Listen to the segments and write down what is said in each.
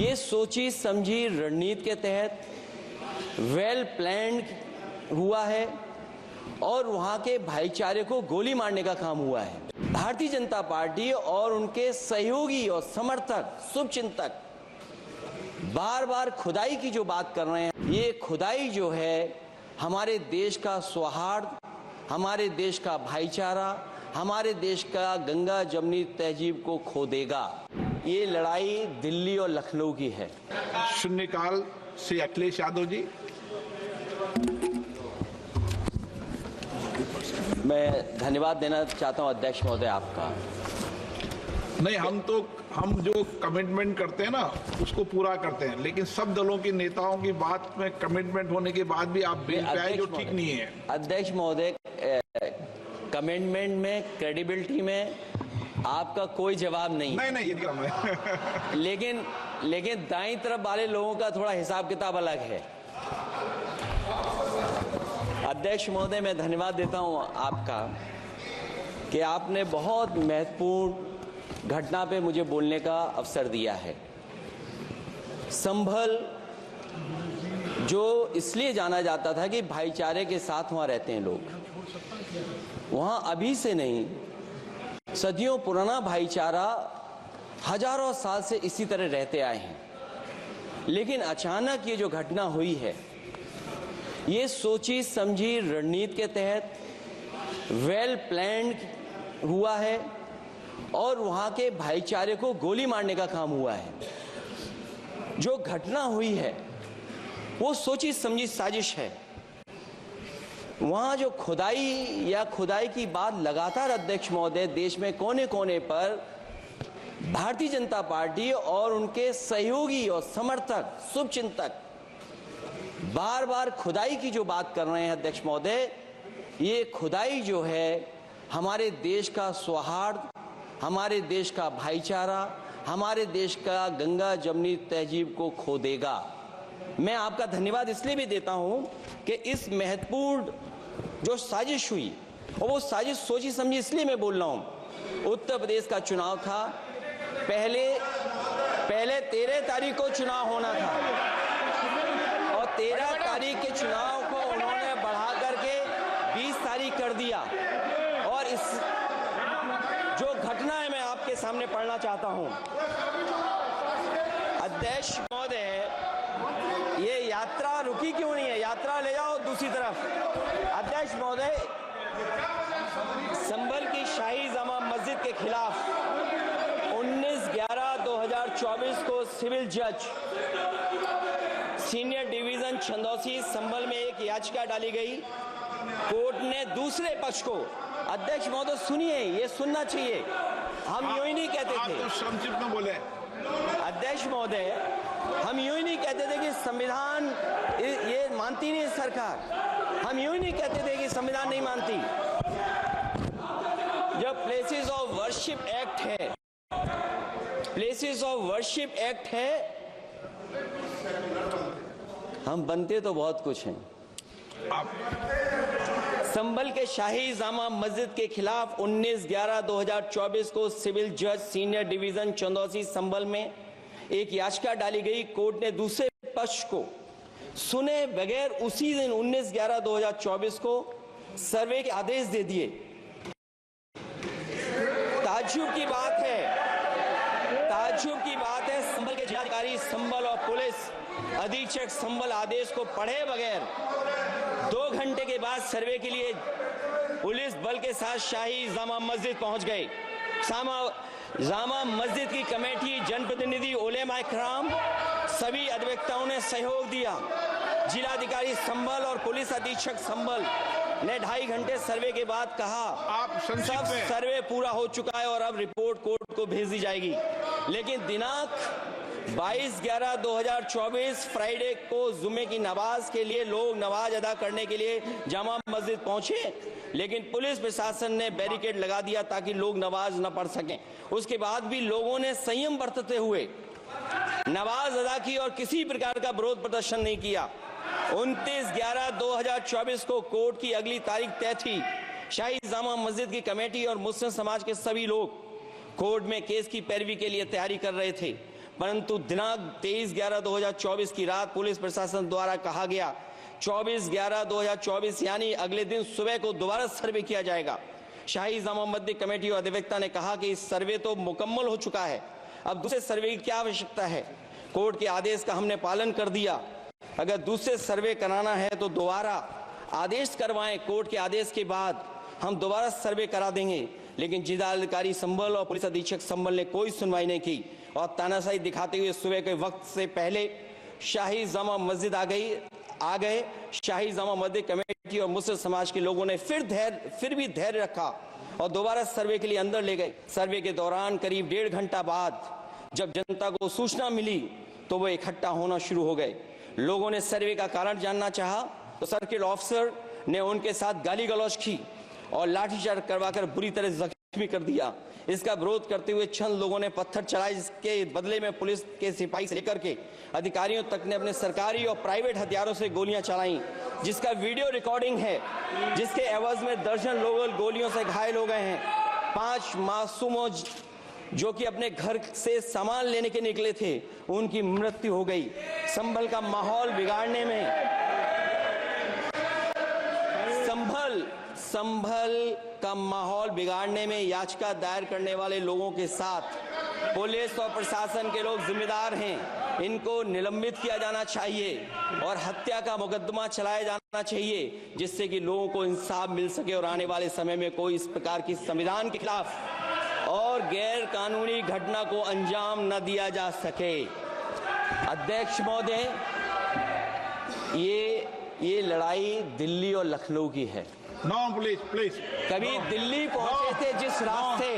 ये सोची समझी रणनीति के तहत वेल प्लान्ड हुआ है और वहां के भाईचारे को गोली मारने का काम हुआ है। भारतीय जनता पार्टी और उनके सहयोगी और समर्थक शुभचिंतक बार बार खुदाई की जो बात कर रहे हैं, ये खुदाई जो है हमारे देश का सौहार्द, हमारे देश का भाईचारा, हमारे देश का गंगा जमनी तहजीब को खो देगा। ये लड़ाई दिल्ली और लखनऊ की है। शून्यकाल से अखिलेश यादव जी। मैं धन्यवाद देना चाहता हूं अध्यक्ष महोदय आपका। नहीं, हम जो कमिटमेंट करते हैं ना उसको पूरा करते हैं, लेकिन सब दलों के नेताओं की बात में कमिटमेंट होने के बाद भी आप बेंच पे आए जो ठीक नहीं है। अध्यक्ष महोदय, कमिटमेंट में, क्रेडिबिलिटी में आपका कोई जवाब नहीं। नहीं ये कम है। लेकिन दाईं तरफ वाले लोगों का थोड़ा हिसाब किताब अलग है। अध्यक्ष महोदय, मैं धन्यवाद देता हूं आपका कि आपने बहुत महत्वपूर्ण घटना पे मुझे बोलने का अवसर दिया है। संभल जो इसलिए जाना जाता था कि भाईचारे के साथ वहां रहते हैं लोग, वहां अभी से नहीं, सदियों पुराना भाईचारा हजारों साल से इसी तरह रहते आए हैं। लेकिन अचानक ये जो घटना हुई है, ये सोची समझी रणनीति के तहत वेल प्लान्ड हुआ है और वहां के भाईचारे को गोली मारने का काम हुआ है। जो घटना हुई है वो सोची समझी साजिश है। वहां जो खुदाई की बात लगातार अध्यक्ष महोदय देश में कोने कोने पर भारतीय जनता पार्टी और उनके सहयोगी और समर्थक शुभचिंतक बार बार खुदाई की जो बात कर रहे हैं अध्यक्ष महोदय, ये खुदाई जो है हमारे देश का सौहार्द, हमारे देश का भाईचारा, हमारे देश का गंगा जमनी तहजीब को खो देगा। मैं आपका धन्यवाद इसलिए भी देता हूं कि इस महत्वपूर्ण जो साजिश हुई, और वो साजिश सोची समझी इसलिए मैं बोल रहा हूं। उत्तर प्रदेश का चुनाव था, पहले 13 तारीख को चुनाव होना था और 13 तारीख के चुनाव को उन्होंने बढ़ा करके 20 तारीख कर दिया। और इस जो घटना है मैं आपके सामने पढ़ना चाहता हूं। अध्यक्ष महोदय, ये यात्रा रुकी क्यों नहीं है? यात्रा ले जाओ दूसरी तरफ। अध्यक्ष महोदय, संभल की शाही जामा मस्जिद के खिलाफ 19/11/2024 को सिविल जज सीनियर डिवीजन छंदौसी संभल में एक याचिका डाली गई। कोर्ट ने दूसरे पक्ष को, अध्यक्ष महोदय सुनिए, ये सुनना चाहिए, हम यूं ही नहीं कहते थे। आप तो संक्षिप्त में बोले। अध्यक्ष महोदय, हम यूं ही नहीं कहते थे कि संविधान ये मानती नहीं सरकार। हम यूं ही नहीं कहते थे कि संविधान नहीं मानती। जब प्लेसेस ऑफ वर्शिप एक्ट है, प्लेसेस ऑफ वर्शिप एक्ट है, हम बनते तो बहुत कुछ हैं। संभल के शाही जामा मस्जिद के खिलाफ 19/11/2024 को सिविल जज सीनियर डिवीजन चंदौसी संभल में एक याचिका डाली गई। कोर्ट ने दूसरे पक्ष को सुने बगैर उसी दिन 19/11/2024 को सर्वे के आदेश दे दिए। ताज्जुब की बात है, संभल के जिलाधिकारी संभल और पुलिस अधीक्षक संभल आदेश को पढ़े बगैर 2 घंटे के बाद सर्वे के लिए पुलिस बल के साथ शाही जामा मस्जिद पहुंच गए। जामा मस्जिद की कमेटी, जनप्रतिनिधि, उलेमा इकराम, सभी अधिवक्ताओं ने सहयोग दिया। जिलाधिकारी संभल और पुलिस अधीक्षक संभल ने 2.5 घंटे सर्वे के बाद कहा, आप सब सर्वे पूरा हो चुका है और अब रिपोर्ट कोर्ट को भेज दी जाएगी। लेकिन दिनांक 22/11/2024 फ्राइडे को जुमे की नमाज के लिए लोग नमाज अदा करने के लिए जामा मस्जिद पहुंचे, लेकिन पुलिस प्रशासन ने बैरिकेड लगा दिया ताकि लोग नमाज न पढ़ सकें। उसके बाद भी लोगों ने संयम बरतते हुए नमाज अदा की और किसी प्रकार का विरोध प्रदर्शन नहीं किया। 29/11/2024 को कोर्ट की अगली तारीख तय थी। शाही जामा मस्जिद की कमेटी और मुस्लिम समाज के सभी लोग कोर्ट में केस की पैरवी के लिए तैयारी कर रहे थे। परंतु दिनांक 23/11/2024 की रात पुलिस प्रशासन द्वारा कहा गया 24/11/2024 यानी अगले दिन सुबह को दोबारा सर्वे किया जाएगा। शाही जामा मस्जिद कमेटी और अधिवक्ता ने कहा कि इस सर्वे तो मुकम्मल हो चुका है, अब दूसरे सर्वे की क्या आवश्यकता है। कोर्ट के आदेश का हमने पालन कर दिया, अगर दूसरे सर्वे कराना है तो दोबारा आदेश करवाएं, कोर्ट के आदेश के बाद हम दोबारा सर्वे करा देंगे। लेकिन जिलाधिकारी संभल और पुलिस अधीक्षक संभल ने कोई सुनवाई नहीं की और तानाशाही दिखाते हुए सुबह के वक्त से पहले शाही जामा मस्जिद आ गए। शाही जामा मस्जिद कमेटी और मुस्लिम समाज के लोगों ने फिर भी धैर्य रखा और दोबारा सर्वे के लिए अंदर ले गए। सर्वे के दौरान करीब 1.5 घंटा बाद जब जनता को सूचना मिली तो वो इकट्ठा होना शुरू हो गए। लोगों ने सर्वे का कारण जानना चाहा तो सर्किल ऑफिसर ने उनके साथ गाली गलौज की और लाठीचार्ज करवाकर बुरी तरह जख्मी कर दिया। इसका विरोध करते हुए चंद लोगों ने पत्थर चलाए, जिसके बदले में पुलिस के सिपाही से लेकर के अधिकारियों तक ने अपने सरकारी और प्राइवेट हथियारों से गोलियां चलाईं, जिसका वीडियो रिकॉर्डिंग है, जिसके एवज में दर्जन लोग गोलियों से घायल हो गए हैं। 5 मासूमों जो कि अपने घर से सामान लेने के निकले थे, उनकी मृत्यु हो गई। संभल का माहौल बिगाड़ने में संभल का माहौल बिगाड़ने में याचिका दायर करने वाले लोगों के साथ पुलिस और प्रशासन के लोग जिम्मेदार हैं। इनको निलंबित किया जाना चाहिए और हत्या का मुकदमा चलाया जाना चाहिए, जिससे कि लोगों को इंसाफ मिल सके और आने वाले समय में कोई इस प्रकार की संविधान के खिलाफ और गैर कानूनी घटना को अंजाम न दिया जा सके। अध्यक्ष महोदय, ये लड़ाई दिल्ली और लखनऊ की है। नो प्लीज कभी दिल्ली पहुंचे थे जिस रास्ते,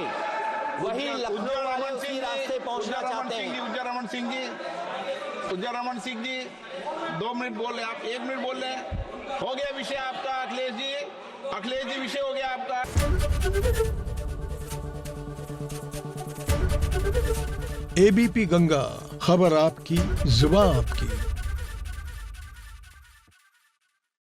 वही लखनऊ वाले उसी रास्ते पहुंचना चाहते हैं। उज्जर रमन सिंह जी 2 मिनट बोल रहे, आप 1 मिनट बोल रहे हैं। हो गया विषय आपका अखिलेश जी विषय हो गया आपका। एबीपी गंगा, खबर आपकी, जुबान आपकी।